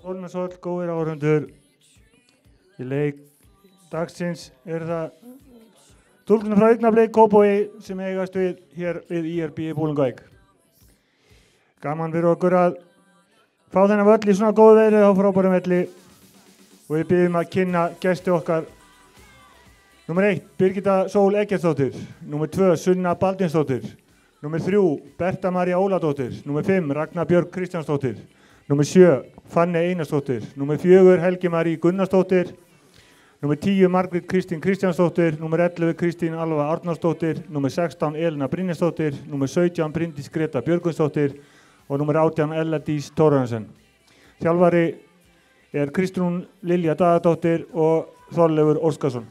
Hólmasvöll, góðir áhorfendur. Í leik dagsins það túlkunar frá Augnablik Kópavogi sem eigast við hér við IRB í Bolungarvík. Gaman fyrir okkur að fá þennan völl í svona góðu veðri á frábærum velli og við biðjum að kynna gesti okkar. Númer 1, Birgitta Sól Eggertsdóttir. Númer 2, Sunna Baldinsdóttir. Númer 3, Berta María Óladóttir. Númer 5, Ragnar Björg Kristjánsdóttir. Númer 7, Fanney Einarsdóttir. Númer 4, Helgi Marí Gunnarsdóttir. Númer 10, Margrét Kristín Kristjánsdóttir. Númer 11, Kristín Alva Arnarsdóttir. Númer 16, Elina Brynjarsdóttir. Númer 17, Bryndís Greta Björgunsdóttir. Og númer 18, Ella Dís Thorarinsson. Þjálfari Kristrún Lilja Daðadóttir og Þorleifur Óskarsson.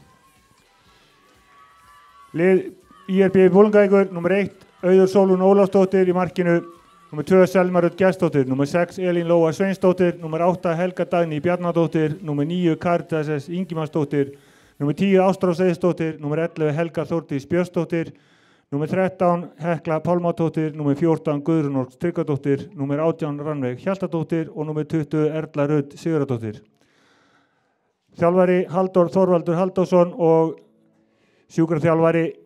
Lið IRB Bolungarvíkur, númer 1, Auður Sólrún Ólafsdóttir í markinu. Númer 2, Selma Rut Gestsdóttir. Númer 6, Elín Lóa Sveinsdóttir. Númer 8, Helga Dagný Bjarnadóttir. Númer 9, Karitas S. Ingimarsdóttir. Númer 10, Ástrós Eiðsdóttir. Númer 11, Helga Þórdís Björnsdóttir. Númer 13, Hekla Pálmadóttir. Númer 14, Guðrún Ósk Tryggvadóttir. Númer 18, Rannveig Hjaltadóttir og númer 20, Erla Rut Sigurðardóttir. Þjálfari Halldór Þorvaldur Halldórsson og sjúkraþjálfari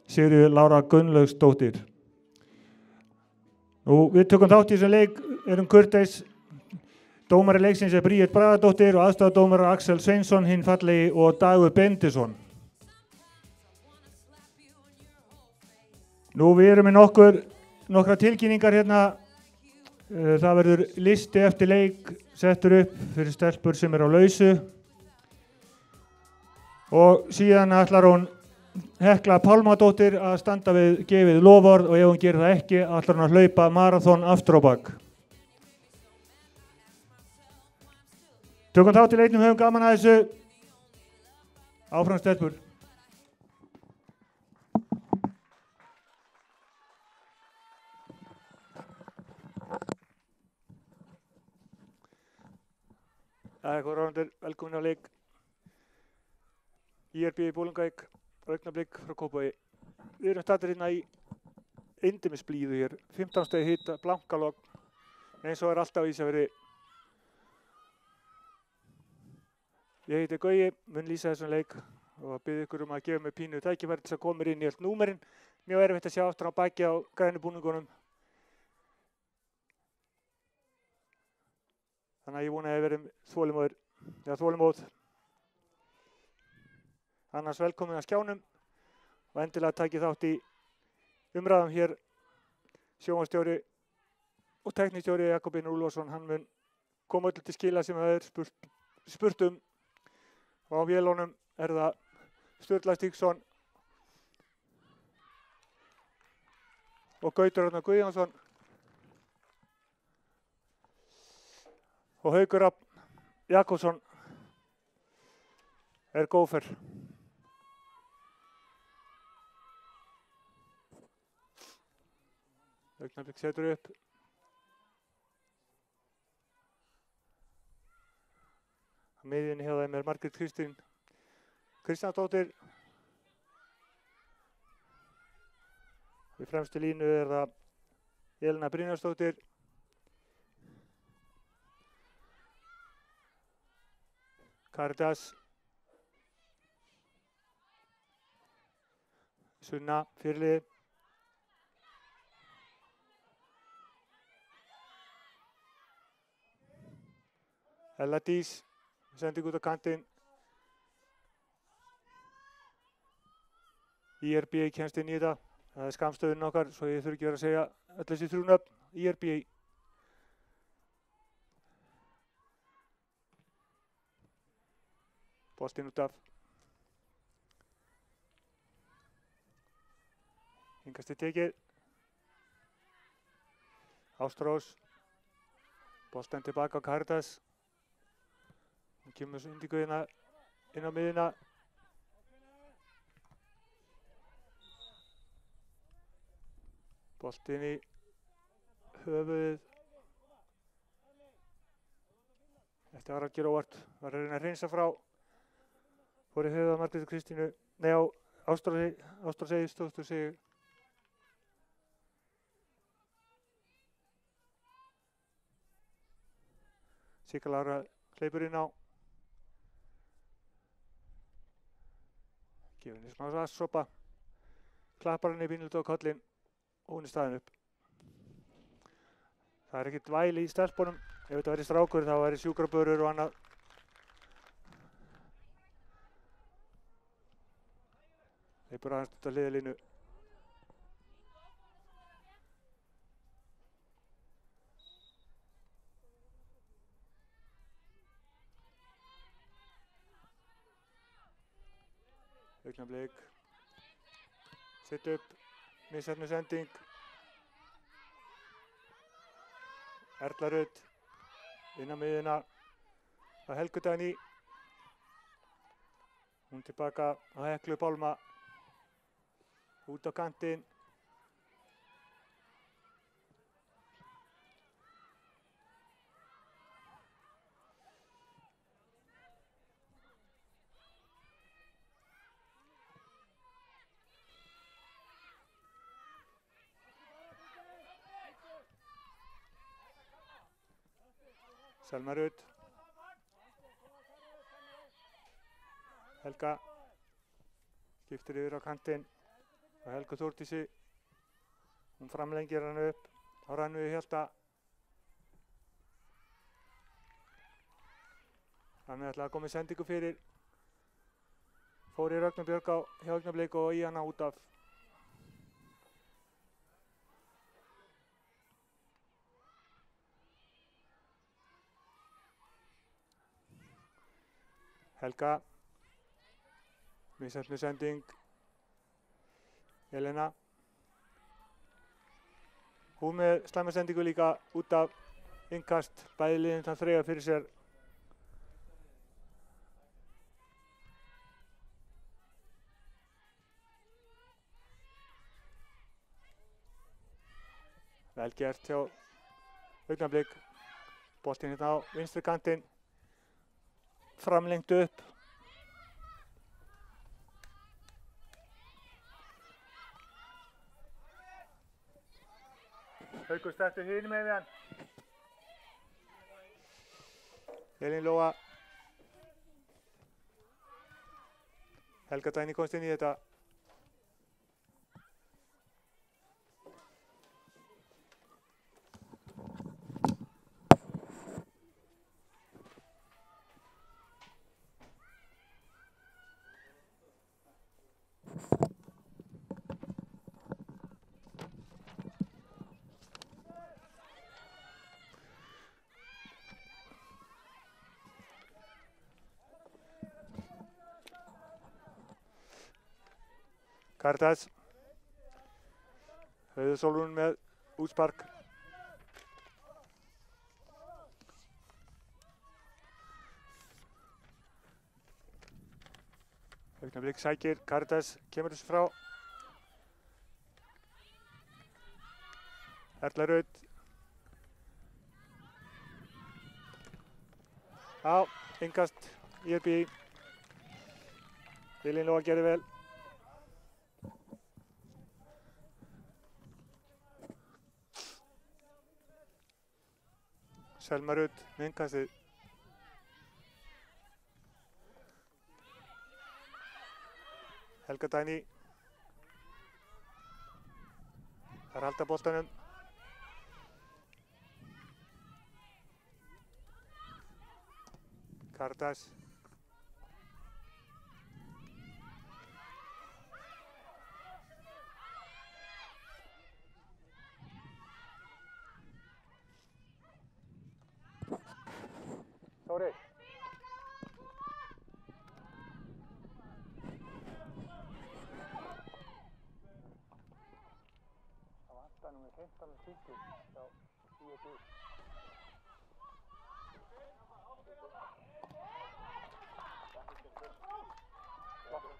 Sigríður Lára Gunnlaugsdóttir. Við tökum þátt í þessum leik, erum kurteis. Dómari leiksins Bríet Bragadóttir og aðstoðardómari Axel Sveinsson, hinn fallegi og Dagur Bendisson. Við erum með nokkra tilkynningar hérna. Það verður listi eftir leik settur upp fyrir stelpur sem á lausu. Og síðan ætlar hún Hekla Pálmadóttir að standa við gefið loforð og ef hún gerir það ekki ætlar hún að hlaupa marathon aftur á bak. Tökum þátt í leiknum, höfum gaman að þessu. Áfram stelpur. Góðir áhorfendur, velkomin á leik IRB Bolungarvík. Augnablik frá Kópavogi. Við erum staddir hérna í yndisblíðu hér, 15 stigi hita, blankalogn, eins og alltaf á Ísafirði. Ég heiti Gaui, mun lýsa þessum leik og bið ykkur að gefa mig pínu tækifæri til að koma inn í allt númerinn. Mjög erfitt að sjá aftur á baki á grænu búningunum. Þannig að ég vona að ég verið þolinmóð. Annars velkomin að skjánum og endilega takið þátt í umræðum hér. Sjónvarpsstjóri og tekníkstjóri Jakobín Úlfarsson, hann mun koma öllu til skila sem það spurt um. Og á vélunum það Sturla Stígsson og Gautur Arnar Guðjónsson og Haukur Rafn Jakobsson gófer. Augnablik setur upp. Á miðjunni hjá þeim Margrét Kristín Kristjánsdóttir. Í fremstu línu það Elina Brynjarsdóttir. Karitas. Sunna fyrirliði. Ella Dís, sending út á kantinn. IRB kemst inn í þetta. Það skammstöðun okkar, svo ég þurfi ekki verið að segja öll þessi þrjúnöfn. IRB. Boltinn út af. Hingast tekið. Ástrós. Boltinn tilbaka á Karitas. Hún kemur sendingu inn á miðjuna. Boltinn í höfuðið. Þetta var algjör óvart. Var að reyna að hreinsa frá. Fór í höfuð á Margréti Kristínu. Nei, á Ástrós Eiðsdóttur sig. Sigga Lára hleypur inn á. Gefur henni smá vatnssopa. Klappar henni pínulítið á kollinn og hún staðin upp. Það ekkert væli í stelpunum. Ef þetta væri strákur þá væri sjúkrabörur og annað. Hleypur aðeins út á hliðarlínu. Augnablik. Sitt upp. Misheppnuð sending. Erla Rut. Inn á miðjuna. Að Helgu Dagný. Hún tilbaka á Heklu Pálma. Út á kantinn. Selma Rut. Helga skiptir yfir á kantinn og Helgu Þórdísi. Hún framlengir hann upp á Rannveigu Hjalta. Rannveig ætlaði að koma með sendingu fyrir. Fór í Rögnu Björg á hjá Augnablik og í hana út af. Helga. Misheppnuð sending. Elena. Hún með slæma sendingu líka út af innkast. Bæði liðin þann þreyja fyrir sér. Vel gert hjá Augnablik. Boltinn hérna á vinstri kantinn. Framlengt upp. Haukur stertur hinum með hann. Elín Lóa. Helga Dagný komst inn í þetta. Karítas. Auður Sólrún með útspark. Augnablik sækir. Karítas kemur þessu frá. Erla Rut. Á, innkast IRB. Elín Lóa gerði vel. Selma Rut með innkastið. Helga Dagný. Þar halda boltanum. Karítas. Þóri. Það vantar númer 15 stykki hjá IRB.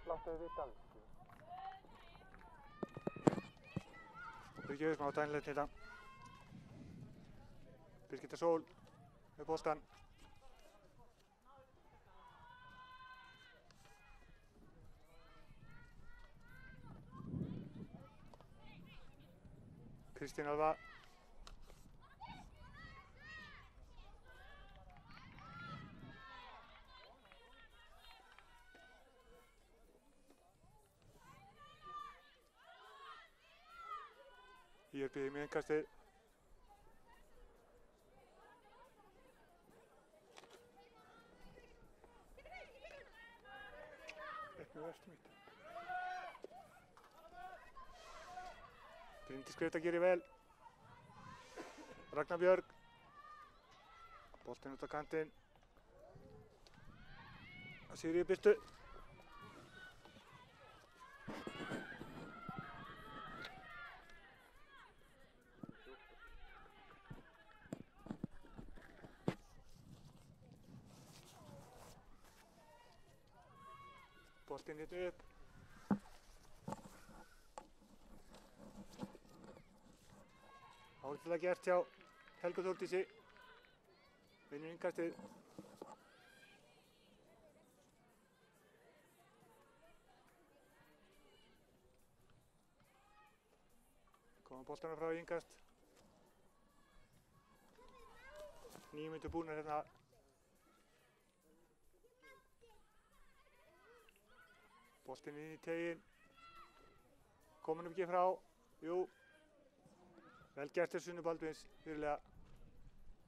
Láttu þið vita alveg. Við gefum smá dænilegt hérna. Birgitta Sól með boltan. Kristín Alva. IRB með innkastið. Ekki verst mitt. Bryndís Greta gerir vel. Ragnar Björg. Boltinn út á kantinn. Sigríður Birtu. Boltinn hérna upp. Ágætlega gert hjá Helgu Þórdísi. Vinnur innkastið. Koma boltana frá í innkast. 9 mínútur búnar hérna. Boltinn inn í teginn. Komin ekki frá. Jú. Vel gert til Sunnu Baldvins. Fyrirlega.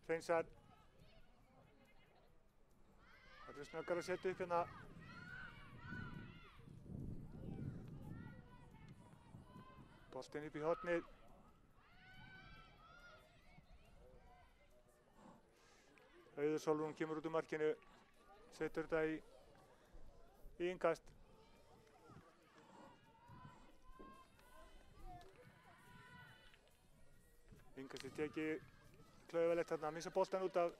Hreinsar. Það er snöggar að setja upp hérna. Boltinn upp í hornið. Auður Sólrún kemur út úr markinu. Setur þetta í innkast. Innkastið tekið klauðalegt þarna að missa boltan út af.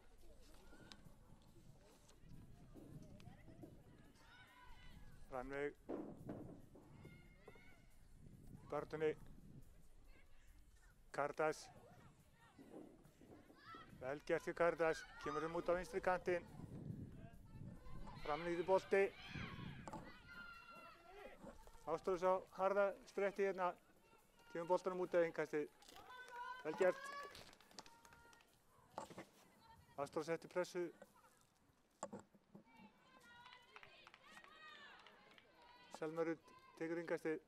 Rannveig í baráttunni. Kardas. Vel gert hjá Kardas. Kemur út á vinstri kantinn. Framlítið bolti. Ástrós á harða spretti hérna. Kemur boltanum út af innkastið. Vel gert. Ástrós setti pressu. Selma Rut tekur innkastið.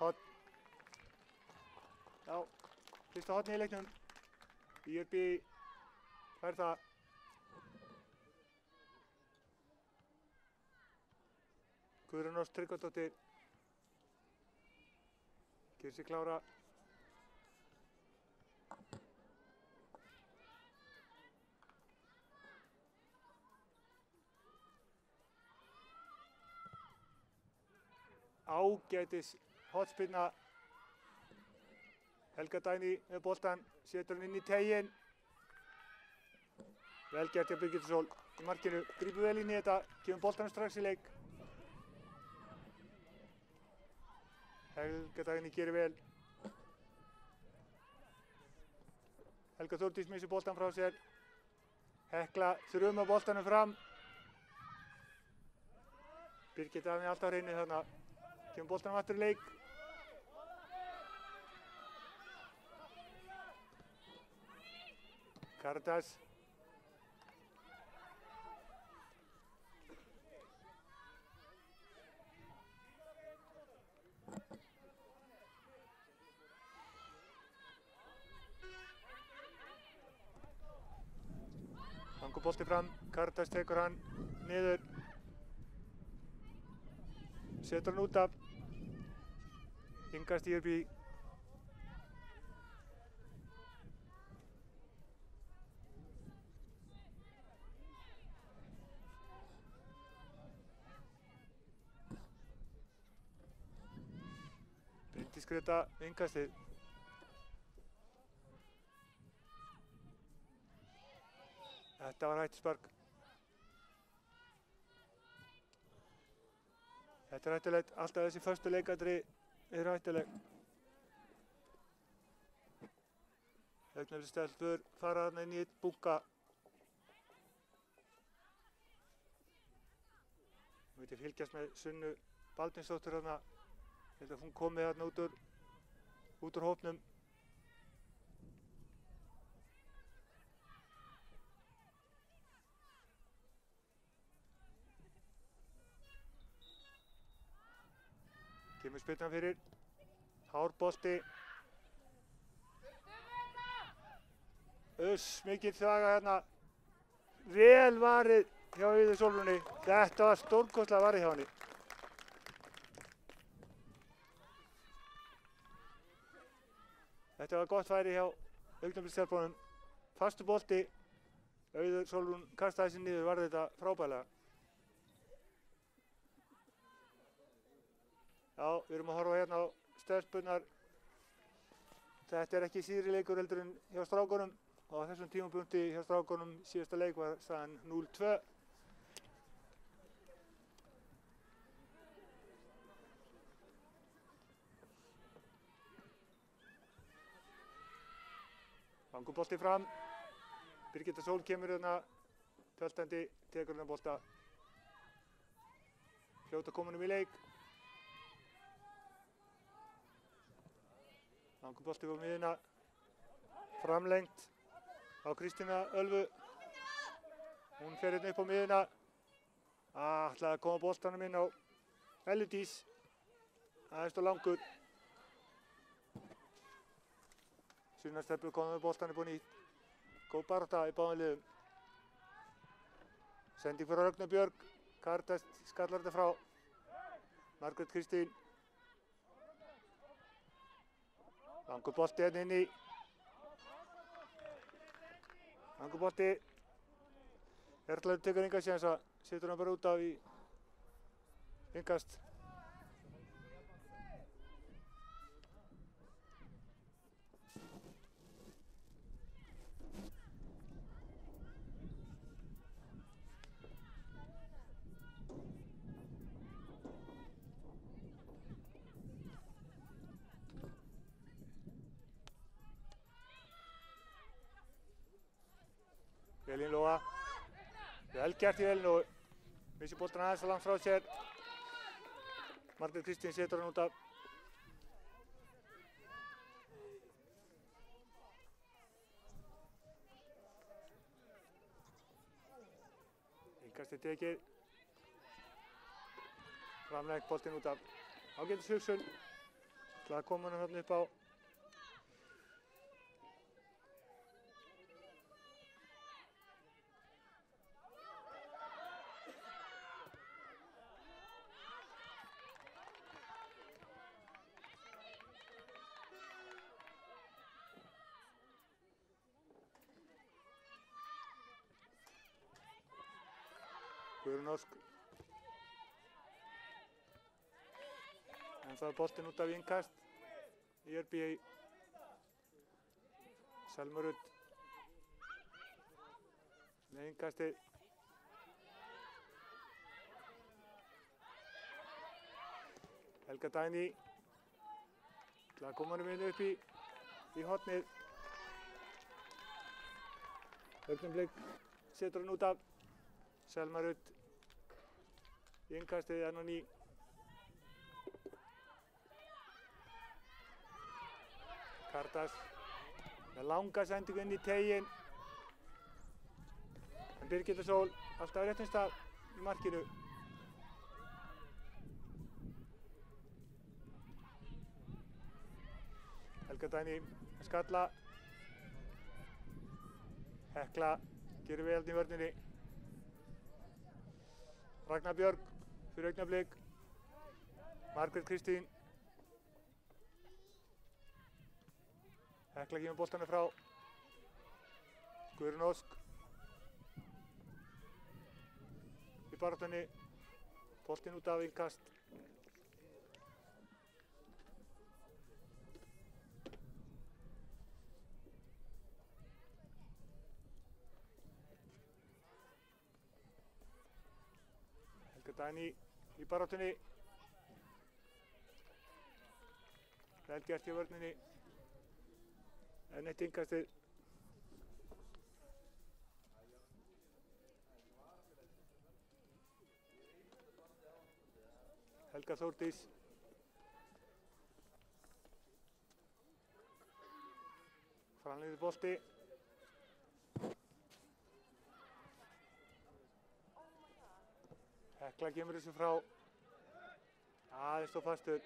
Horn. Já, fyrsta hornið í leiknum. IRB fær það. Guðrún Ósk Tryggvadóttir gerir sig klára. Ágætis hornspyrna. Helga Dagný með boltann, setur hann inn í teginn. Vel gert hjá Birgittu Sól í markinu, grípur vel inn í þetta, kemur boltanum strax í leik. Helga Dagný gerir vel. Helga Þórdís missir boltan frá sér. Hekla þrjum á boltanum fram. Birgitta með allt á hreinu þarna. Kemur boltanum aftur í leik. Kardas. Langur bolti fram, Kardas tekur hann niður. Setur hann út af. Innkast IRB. Bryndís Greta innkastið. Þetta var hættuspark. Þetta er hættulegt. Alltaf þessi föstu leikadri eru hættuleg. Augnablik stelpur fara þarna inn í einn bunka. Við veitum fylgjast með Sunnu Baldvinsdóttur þarna. Ég held að hún komi þarna út úr hópnum. Kemur spyrnan fyrir. Hár bolti. Mikil þvaga hérna. Vel varið hjá Auði Sólrúnu. Þetta var stórkostlega varið hjá henni. Þetta var gott færi hjá Augnabliksstelpunum. Fastur bolti. Auður Sólrún kastaði sér niður, varði þetta frábærlega. Já, við erum að horfa hérna á stelpurnar. Þetta er ekki síðri leikur heldur en hjá strákunum. Og á þessum tímapunkti hjá strákunum síðasta leik var staðan 0-2. Langur bolti fram. Birgitta Sól kemur hérna töltandi, tekur hérna bolta. Fljóta komunum í leik. Langur bolti á miðjuna. Framlengt á Kristína Ölvu. Hún fer hérna upp á miðjuna. Ætlaði að koma boltanum inn á Elludís. Aðeins og langur. Sunnarstefnur komið með boltan upp á nýtt. Góð barátta í báðum liðum. Sending fyrir Rögnu Björg. Karitast skallar þetta frá. Margrét Kristín. Langur bolti hérna inn í. Langur bolti. Erlaður tekur enga sénsa. Setur hann bara út af í innkast. Elín Lóa. Vel gert í Elín og missir boltan aðeins langt frá sér. Margrét Kristín setur hann út af. Innkastið tekið. Framlengt boltinn út af. Ágætis hugsun. Það kom hann hérna upp á. Guðrún Ósk. En það er boltinn út af innkast. IRB Selma Rut. Með innkastið. Helga Dagný. Það kom hann inn upp í hornið. Augnablik setur hann út af. Selma Rut í innkastið enn á ný. Karitast með langa sendingu inn í teiginn. En Birgitta Sól alltaf á réttum stað í markinu. Helga Dagný að skalla. Hekla gerir vel í vörninni. Ragnar Björg fyrir Augnablik. Margrét Kristín. Hekla kemur boltanum frá. Guðrún Ósk. Í baráttunni. Boltinn út af innkast. Helga Dagný í baráttunni. Vel gert í vörninni. En eitt innkastið. Helga Þórdís. Framleiðir bolti. Hekla kemur þessu frá. aðeins og fastur.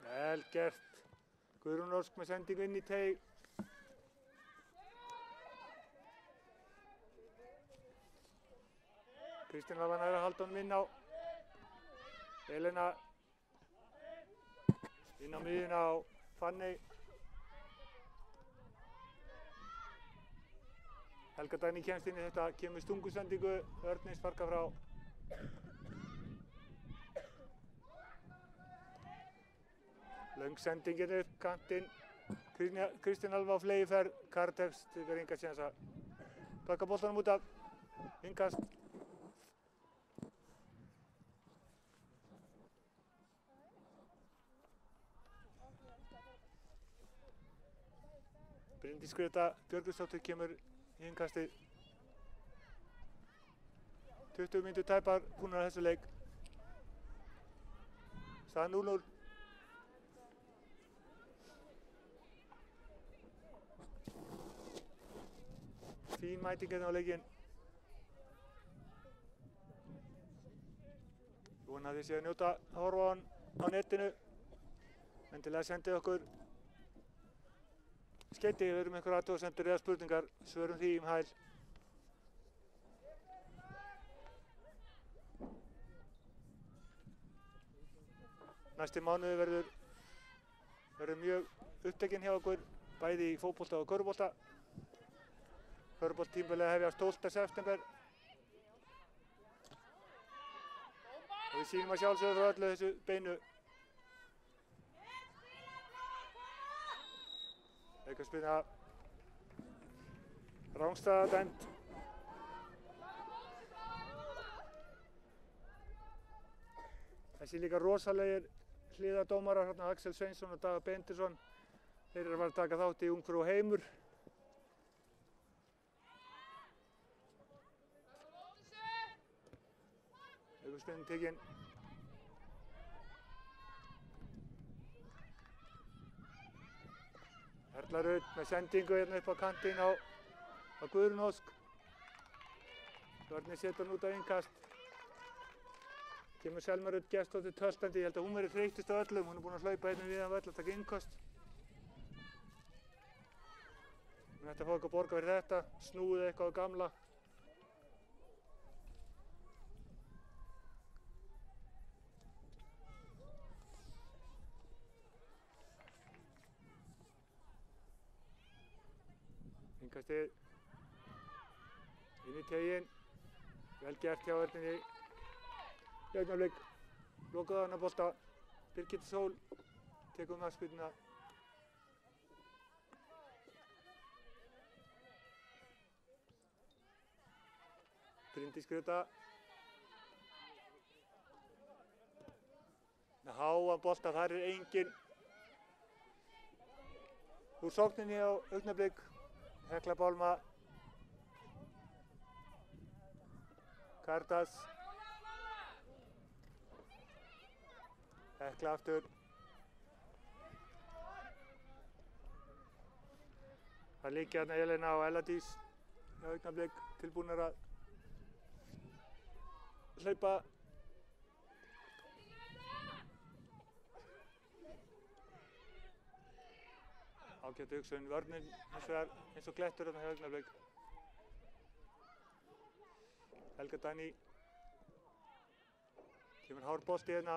Vel gert. Guðrún Ósk með sendingu inn í teig. Kristín Alva nær að halda honum inn á. Elena inn á miðjuna á Fanney. Helga Dagný kemst inn í þetta, kemur stungusendingu, Örninn sparkar frá. Löng sendingin upp kantinn. Kristín Alva á fleygiferð. Kartex tekur enga séns að baka boltanum út af. Innkast. Bryndís Greta Björgvinsdóttir kemur í innkastið. 20 mínútur tæpar búnar að þessu leik. Staðan 0-0. Fín mæting hérna á leikinn. Ég vona að þið séu að njóta að horfa á hann á netinu. Endilega sendið okkur skeyti ef við erum einhverjar athugasemdir eða spurningar, svörum því hæl. Næsti mánuði verður mjög upptekinn hjá okkur, bæði í fótbolta og körfubolta. Körfuboltatímabilið hefjast 12. september. Og við sýnum að sjálfsögðu frá öllu þessu beinu. Aukaspyrna rangstæða dæmd. Þessi líka rosalegir hliðardómarar, hérna Axel Sveinsson og Dagur Benediktsson. Þeir eru að fara að taka þátt í Ungfrú Heimur. Aukaspyrnan tekin. Erla Rut með sendingu hérna upp á kantinn á Guðrún Ósk. Örninn setur hann út af innkast. Kemur Selma Rut Gestsdóttir töltandi. Ég held að hún verði þreyttust af öllum. Hún er búin að hlaupa hérna við að taka innkast. Hún ætti að fá eitthvað að borga fyrir þetta. Snúið eitthvað á gamla. Innkastið inn í teginn, vel gert hjá Örninni í augnablik, lokaði hann að bolta, Birgitta Sól tekur markspyrnuna. Bryndís Greta með háan bolta, þar er enginn úr sókninni á augnablik. Hekla Pálma, Kardas, Hekla aftur. Það liggja hérna Elena og Elladís í augnablik tilbúnar að hlaupa. Ágætt hugsun, vörnin hins vegar eins og klettur hérna hjá augnablik. Helga Dagný kemur hár bolti hérna,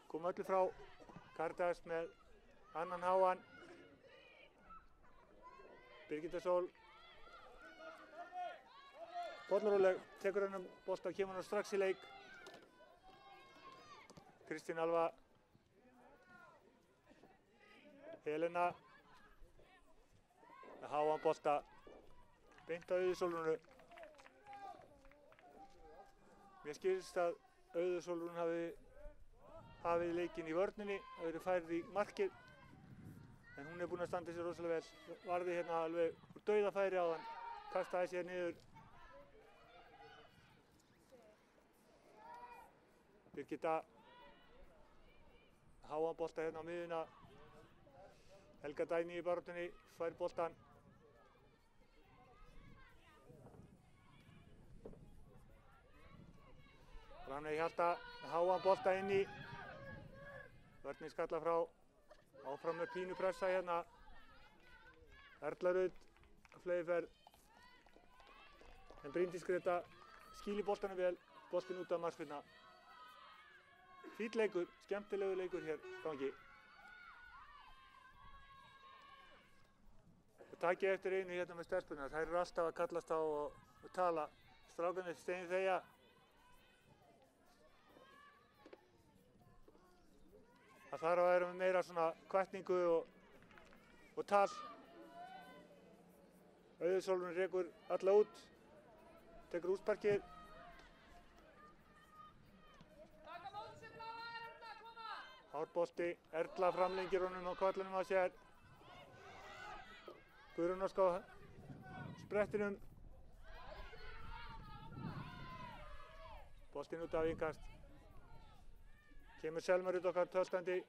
kom öllu frá. Kardas með annan háan. Birgitta Sól bollaróleg, tekur hennar bolta, kemur hann strax í leik. Kristín Alva, Helena með háan bolta beint á Auður. Mér skilst að Auður hafi hafið leikinn í vörninni og verið færð í markið, en hún er búin að standa sér rosalega vel. Varði hérna alveg úr dauðafæri áðan kastaði sér niður. Birgitta háan bolta hérna á miðjuna. Helga Dagný í baráttunni, fær boltan. Rannveig Hjalta háan bolta inn í. Vörnin skalla frá. Áfram með pínu pressa hérna. Erla Rut fleygiferð. En Bryndís Greta skýlir boltanum vel. Boltin út af markspyrna. Fínn leikur, skemmtilegur leikur hér gangi. Og takið eftir einu hérna með stelpuna. Þær eru alltaf að kallast á og tala. Strákarnir steinþegja. Það þarf að vera með meira svona hvatningu og tal. Auður Sólrún rekur alla út. Tekur útsparkið. Hárbolti, Erla framlengir honum á kollinum á sér. Guðrún Ósk á sprettinum. Boltinn út af innkast. Kemur Selma Rut okkar töltandi.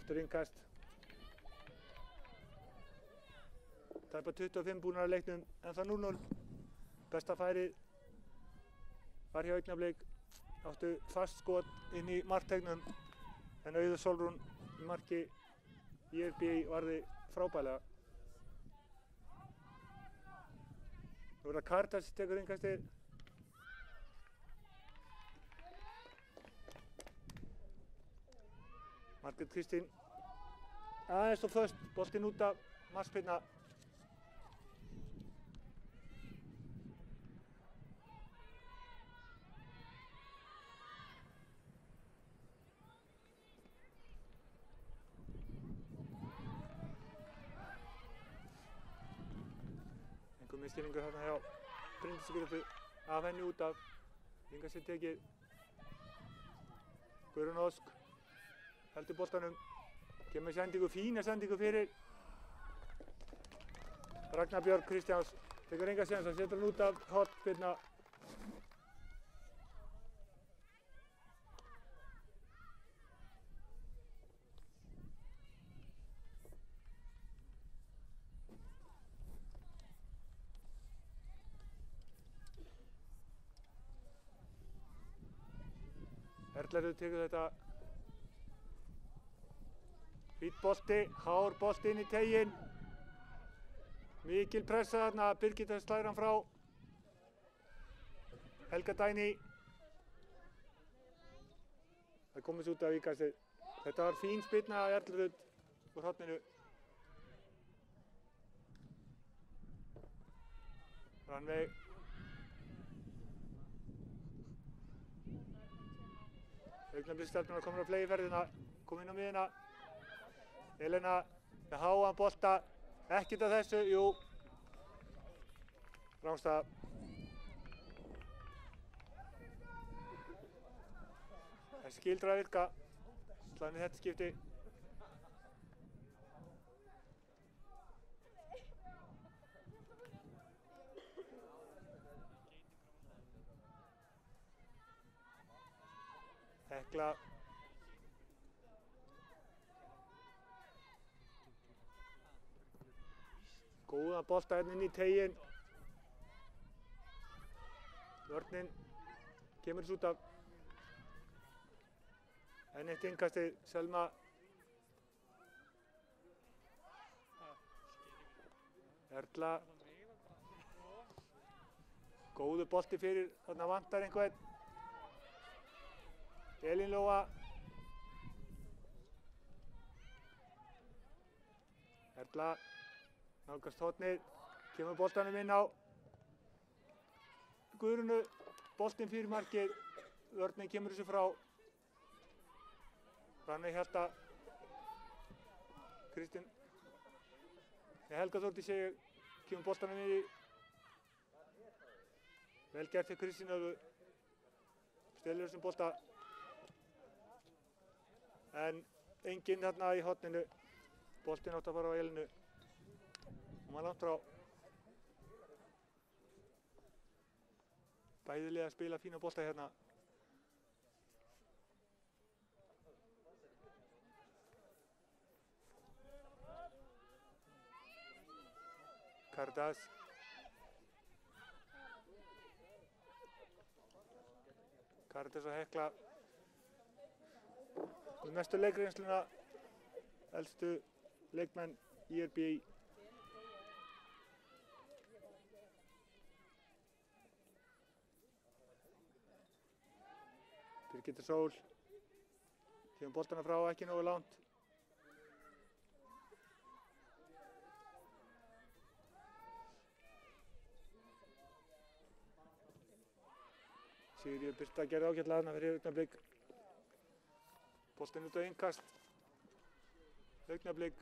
Aftur innkast. Tæpa 25 búnar að leiknum, en það 0-0. Besta færið var hjá Augnablik. Áttu fast skot inn í markteignum, en Auður Sólrún í marki IRB varði frábærlega. Nú er það Karítas sem tekur innkastið. Margrét Kristín aðeins og föst, boltinn út af markspyrna. Einhver misskilningur þarna hjá Bryndísi Gretu af henni út af. Inga sér tekið. Guðrún Ósk heldur boltanum. Kemur sendingu, fína sendingu fyrir. Ragnar Björg Kristjáns tekur enga séns, hann setur hann út af hornspyrna. Erla Rut tekur þetta. Fínn bolti, hár bolti inn í teiginn. Mikil pressa þarna, Birgitta slær hann frá. Helga Dagný. Það komist út af íkastið. Þetta var fín spyrna af Erlu Rut úr horninu. Rannveig. Augnabliksstelpurnar komur á fleygiferðina, kom inn á miðjuna. Elena með háan bolta, ekkert af þessu, jú. Rangstæða. Þessi skildra að virka, slæðin í þetta skipti. Hekla. Góða bolta hérna inn í teiginn. Vörnin kemur þessu út af. Enn eitt innkastið, Selma. Erla. Góður bolti fyrir, þarna vantar einhvern. Elín Lóa. Erla. Nálgast hornið, kemur boltanum inn á Guðrúnu, boltinn fyrir markið, vörnin kemur þessu frá. Rannveig Hjalta, Helga Þórdís segir, kemur boltanum inn í Vel gert til Kristín Ölvu. Stelur þessum bolta. En enginn þarna í horninu. Boltinn átti að fara á Elínu. Hún var langt frá. Bæði lið að spila fína bolta hérna. Kardas. Kardas og Hekla. Með mestu leikreynslu elstu leikmenn IRB. Birgitta Sól. Kemur boltana frá, ekki nógu langt. Sigríður Birta gerði ágætlega þarna fyrir Augnablik. Boltinn út á innkast. Augnablik.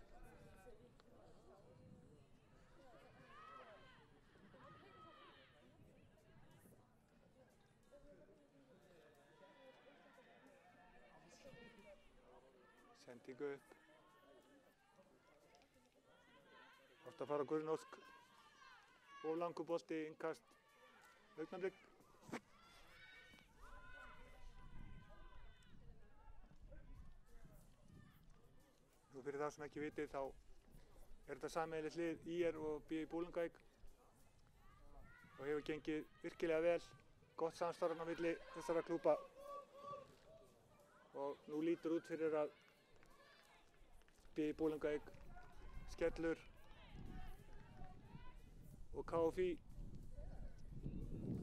Sendingu upp. Átti að fara Guðrún Ósk. Of langur bolti, innkast. Augnablik. Nú fyrir það sem ekki vitið þá þetta sameiginlegt lið IR og B í Bolungarvík og hefur gengið virkilega vel, gott samstarf á milli þessara klúbba og nú lítur út fyrir að B í Bolungarvík, Skellur og KFÍ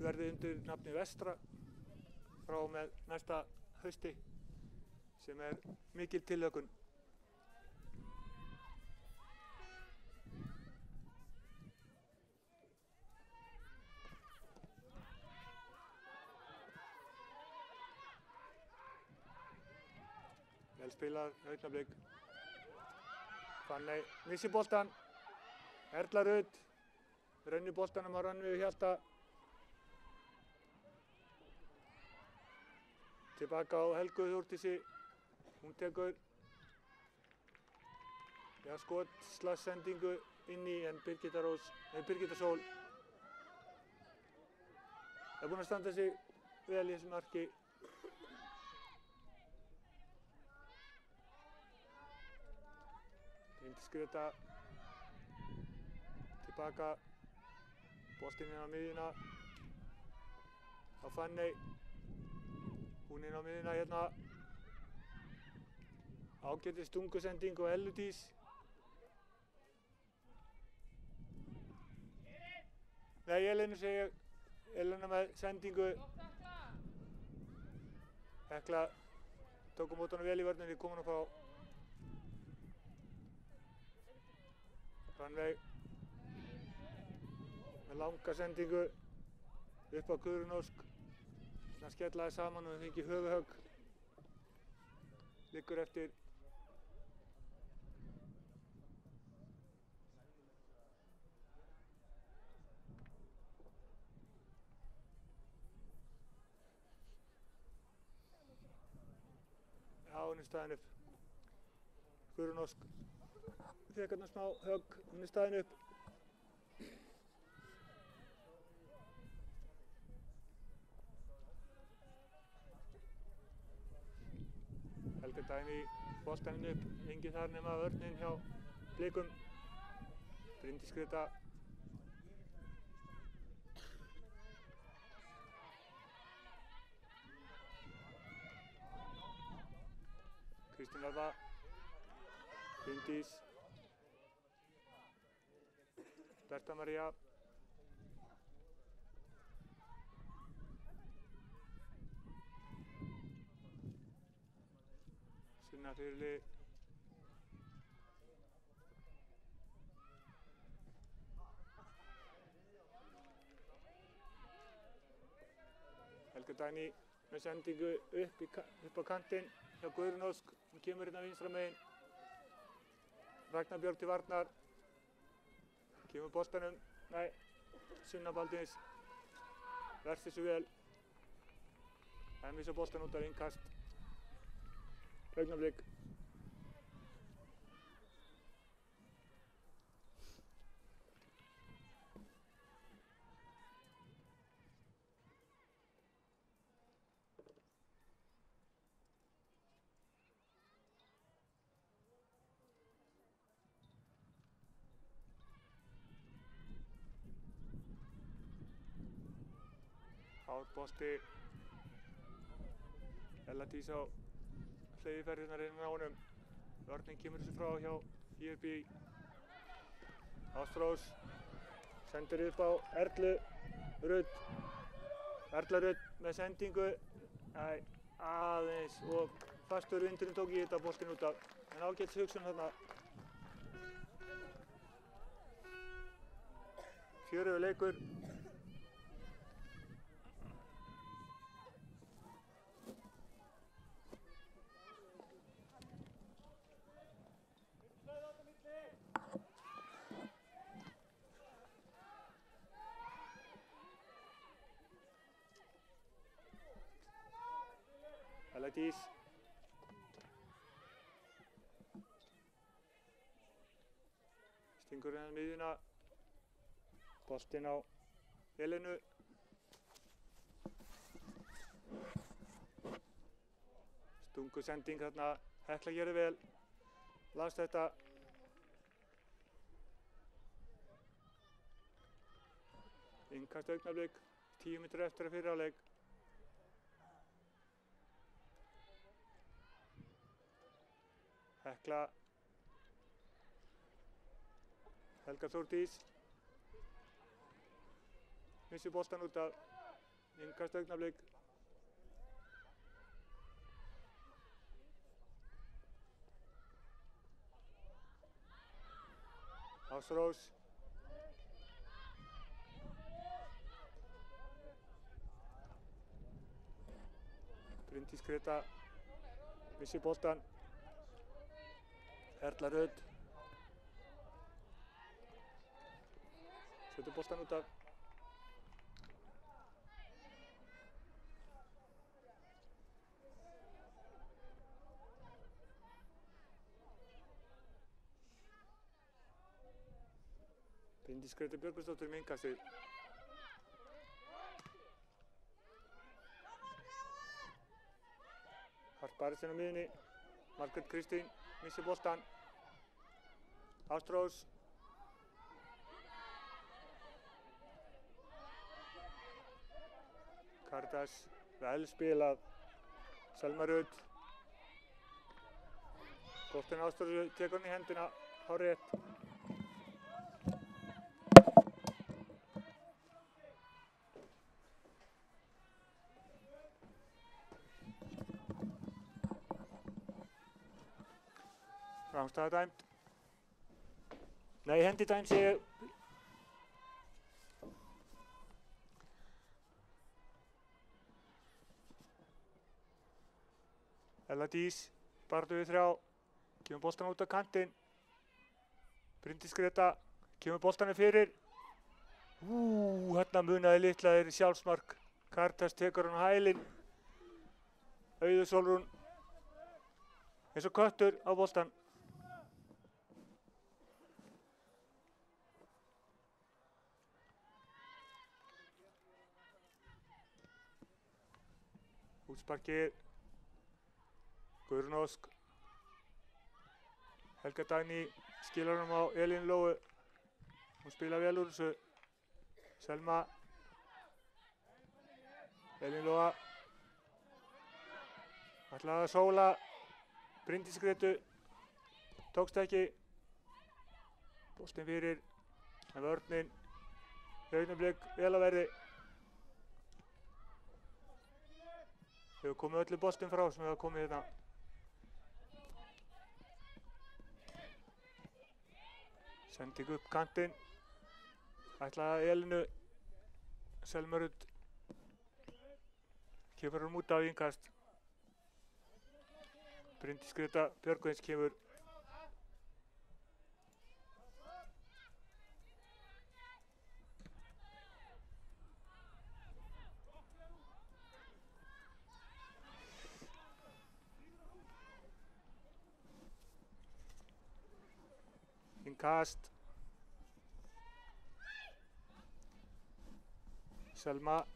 verði undir nafni Vestra frá með næsta hausti sem mikil tilhlökkun. Vel spilað, Augnablik. Fanney missir boltan. Erla Rut rennir boltanum á Rannveigu Hjalta. Tilbaka á Helgu Þórdísi. Hún tekur skotslagssendingu inn í en Birgitta Sól er búin að standa sig vel í þessu marki. Skrita tilbaka, boltinn inn á miðjuna á Fanney, hún inn á miðjuna hérna, ágætis stungusending og Elludís. Nei, Elínu segi ég, Elína með sendingu. Hekla tók á móti honum vel í vörninni, kom hún frá Rannveig með langa sendingu upp á Guðrún Ósk. Svona skellaði saman og fengi höfuðhögg. Liggur eftir. Já, hún staðin upp. Guðrún Ósk. Fékk hérna smá högg, hún staðin upp. Helga Dagný boltaninn upp, enginn þar nema vörnin hjá Blikum. Bryndís Greta. Kristín Elva. Bryndís. Berta María. Sunna Þyrli. Helga Dagný með sendingu upp á kantinn hjá Guðrún Ósk. Hún kemur hérna vinstra megin. Ragnar Björg til varnar. Kemur boltanum. Nei, Sunna Baldvins. verst þessu vel. En missa boltan út af innkast. Augnablik. Hár bolti. Elladís á hleyðiferðirnar inn á honum. Vörnin kemur þessu frá hjá IRB. Ástrós sendir upp á Erlu Rudd. Erla Rudd með sendingu. Aðeins og fastur vindurinn tók í þetta boltinn út af. En ágætis hugsun þarna. Fjörugur leikur. Elladís. Stingur hennar miðjuna. Boltinn á Elenu. Stungu sending þarna. Hekla gerði vel. Las þetta. Innkast augnablik. 10 mínútur eftir að fyrri hálfleik. Hekla. Helga Þórdís. Missir boltan út af. Innkast augnablik. Ástrós. Bryndís Greta. Missir boltan. Erla Rudd. Setur boltan út af. Bryndís Greta Björgvinsdóttir með innkastið. Hart barist inn á miðjunni. Margrét Kristín missir boltan. Ástrós. Karítas vel spilað. Selma Rudd. Boltinn Ástrós tekur hann í hendina. Hárrétt. Rangstaða dæmd. Nei, hendi dæmd sé ég. Elladís, barðu við 3. Kemur boltan út á kantinn. Bryndís Greta, kemur boltanum fyrir. Hérna munaði litla þeirri sjálfsmark. Karítas tekur hann á hælinn. Auður Sólrún. Eins og köttur á boltan. Útsparkið. Guðrún Ósk. Helga Dagný skilar honum á Elínu Lóu. Hún spila vel úr þessu. Selma. Elín Lóa. Ætlaði að sóla Bryndís Gretu. Tókst ekki. Boltinn fyrir. En vörnin. Augnablik vel að verði. Hefur komið öllu boltinn frá sem hefur komið hérna. Sending upp kantinn. Ætlaði Elínu. Selma Rudd. Kemur hún út af innkast. Bryndís Greta Björgvins kemur. Kast. Selma.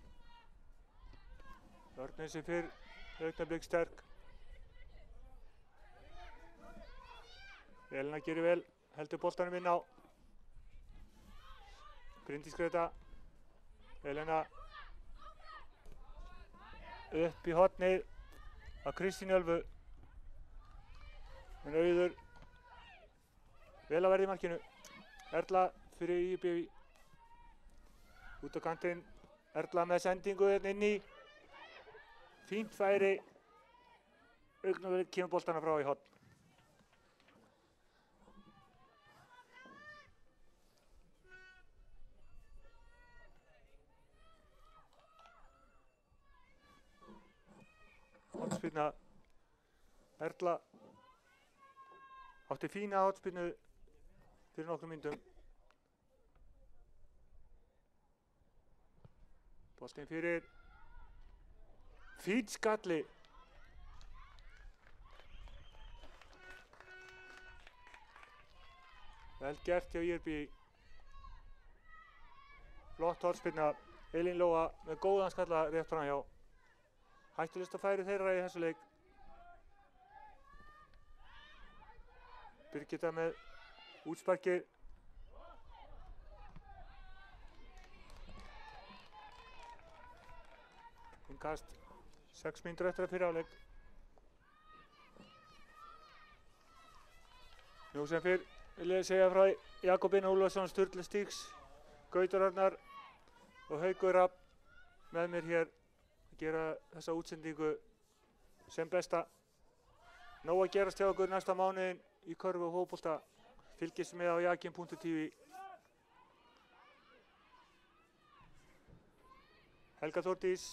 Vörnin sem fyrr, augnablik sterk. Elena gerir vel, heldur boltanum inn á. Bryndís Greta. Elena. Upp í hornið á Kristín Ölfu. En Auður vel að verða í markinu. Erla fyrir IB. Út á kantinn. Erla með sendingu inn í. Fínt færi. Augnablik kemur boltana frá í horn. Hornspyrna. Erla átti fína hornspyrnu fyrir nokkrum mínútum. Boltinn fyrir. Fínn skalli. Vel gert hjá IRB. Flott hornspyrna. Elín Lóa með góðan skalla rétt fram hjá. Hættulista færi þeirra í þessu leik. Birgitta með útsparki. Innkast. 6 mínútur eftir að fyrri hálfleik. Nú sem fyrr vil ég segja frá Jakobín Ólafsson, Sturla Stígs, Gautur Arnar og Haukur Rapp með mér hér að gera þessa útsendingu sem besta. Nóg að gerast hjá okkur næsta mánuðinn í körfu og fótbolta. Fylgist með á jakin.tv. Helga Þórdís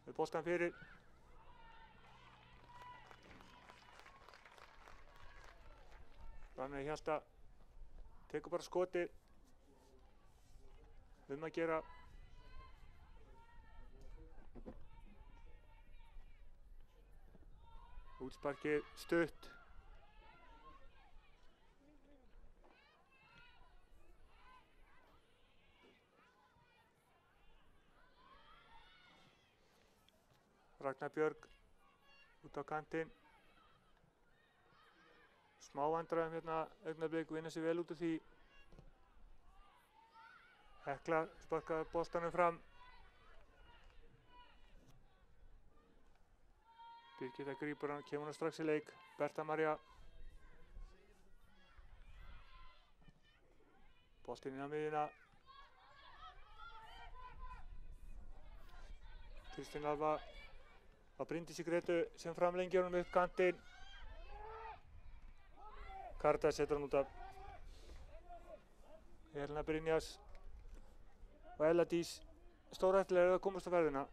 með boltan fyrir. Rannveig Hjalta tekur bara skotið. Að gera. Útsparkið stutt. Ragnar Björg út á kantinn. Smá vandræðum hérna, augnablik vinna sig vel út úr því. Hekla sparkaði boltanum fram. Birgitta grípur hann, kemur hann strax í leik. Berta María. Boltinn inn á miðjuna. Kristín Alva á Bryndísi Gretu sem framlengir honum upp kantinn. Karítas setur hann út af. Helena Brynjas og Ella Dís stórhættulega að komast á ferðina.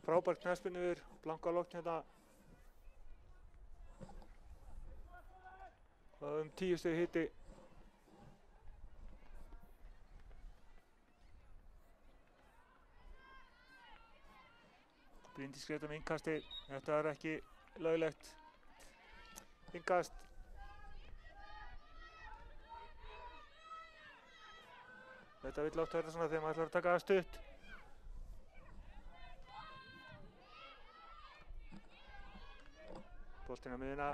Frábær knattspyrnur, blanka lokn hérna. Og 10 stig hiti. Bryndís Greta með innkasti. Þetta er ekki löglegt. Innkast. Þetta vill oft vera svona þegar maður ætlar að taka það stutt. Boltinn á miðjuna.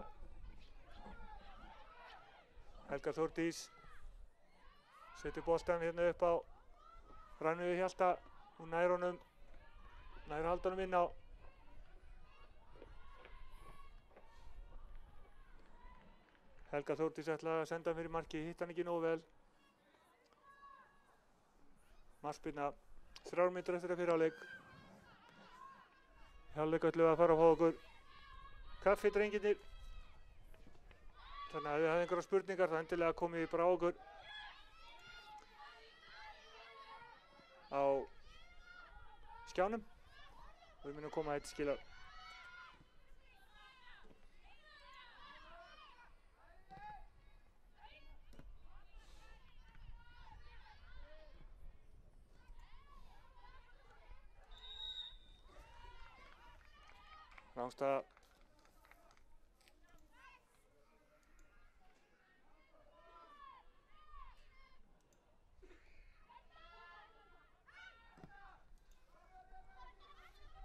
Helga Þórdís setur boltann hérna upp á Rannveigu Hjalta. Hún nær honum. Nær að halda honum inn á. Helga Þórdís ætlaði að senda hann fyrir marki, hitt hann ekki nógu vel. Markspyrna, 3 mínútur eftir að fyrri hálfleik. Hálfleik ætlum við að fara að fá okkur kaffi, drengirnir. Þannig að ef þið hafið einhverjar spurningar þá endilega komið bara á okkur á skjánum. Við munum koma eitt skilar. Rangstad.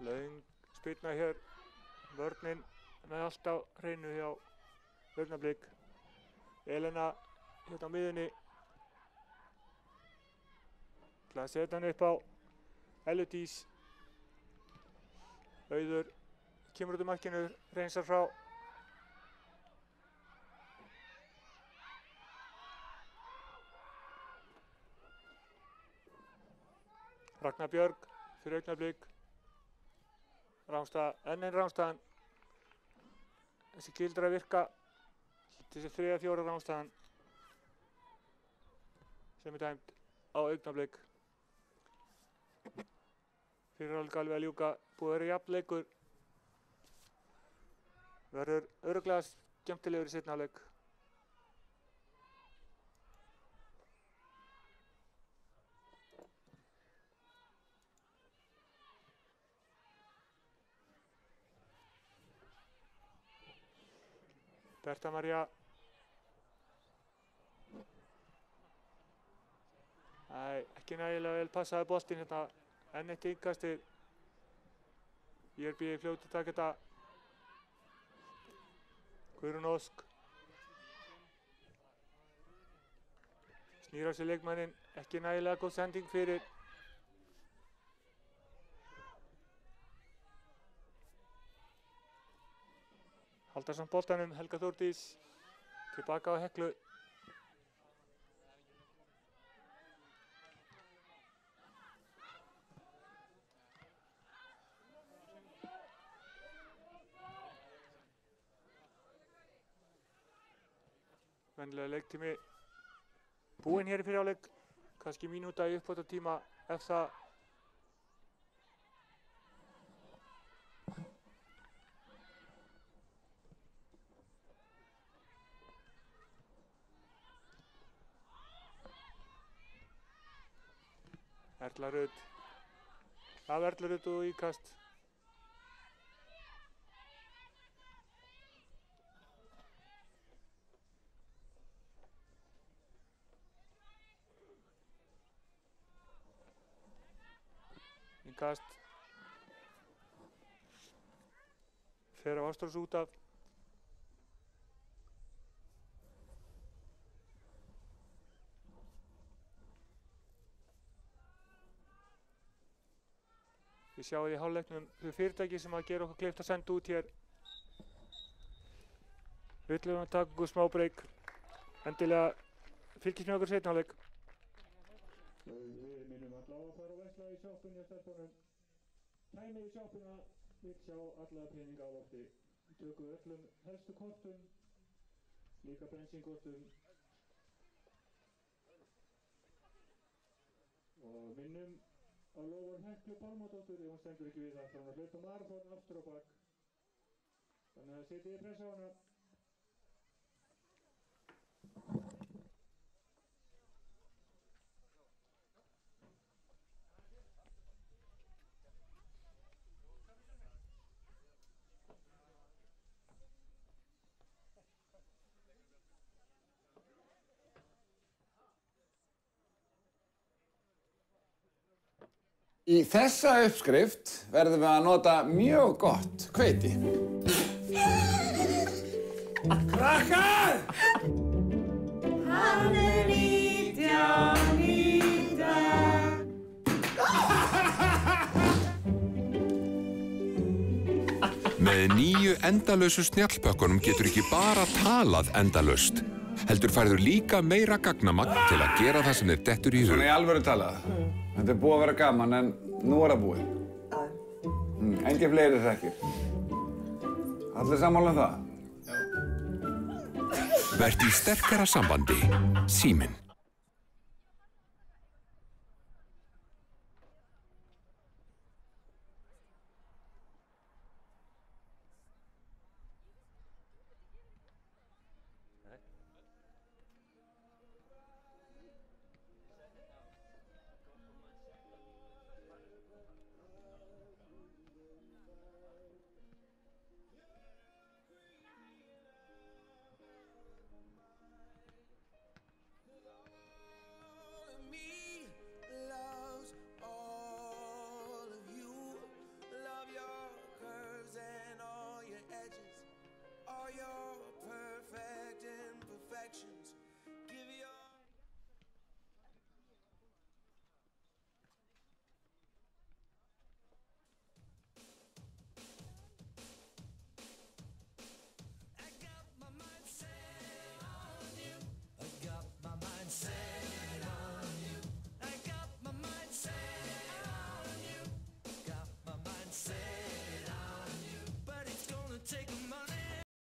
Löng spyrna hér, vörnin með allt á hreinu hjá Augnablik. Elena hérna á miðjunni. Ætla að setja hann upp á Ellu Dís. Auður kemur út markinu, reynsar frá. Ragnar Björg fyrir Augnablik. Rangstad, enn einn Rangstaðan. Þessi gildra virka. Þessi 3-4 Rangstaðan sem dæmt á Augnablik. Fyrir alveg að ljúka, búið að vera jafn leikur. Verður örugglega skemmtilegur í seinni hálfleik. Berta María. Ekki nægilega vel passaði boltinn hérna. Enn eitt innkastið. IRB fljótt að taka þetta. Guðrún Ósk. Snýr á sig leikmanninn. Ekki nægilega góð sending fyrir. Halda samt boltanum, Helga Þórdís. Tilbaka á Heklu. Venjulega leiktími búinn hér í fyrri hálfleik. Kannski mínúta í uppbótartíma ef það. Erla Rut. Af Erla Rut og íkast. Íkast. Fer á Ástrós út af. Við sjáum í hálfleiknum þau fyrirtæki sem að gera okkur kleift að senda út hér. Við ætlum að taka okkur smá break. Endilega fylgist með okkur seinni hálfleik. Við minnum alla á að fara og versla í sjoppunni að stelpunum. Tæmið í sjoppuna vill sjá alla peninga á lofti. Við tökum öllum helstu kortum, líka bensínkortum. Og minnum á lofur Heklu Pálmadóttur ef hún stendur ekki við það, þannig að hlaupa maraþon aftur á bak. Þannig að setjið pressa á hana. Í þessa uppskrift verðum við að nota mjög gott hveiti. Krakkar! Hann er 19 í dag. Með nýju endalausu snjallpökkunum getur ekki bara talað endalaust. Heldur færður líka meira gagnamagn til að gera það sem þér dettur í hug. Svona í alvöru talað. Þetta er búið að vera gaman en nú er það búið. Engin fleiri hrekkir. Allir sammála um það? Vertu í sterkara sambandi. Síminn.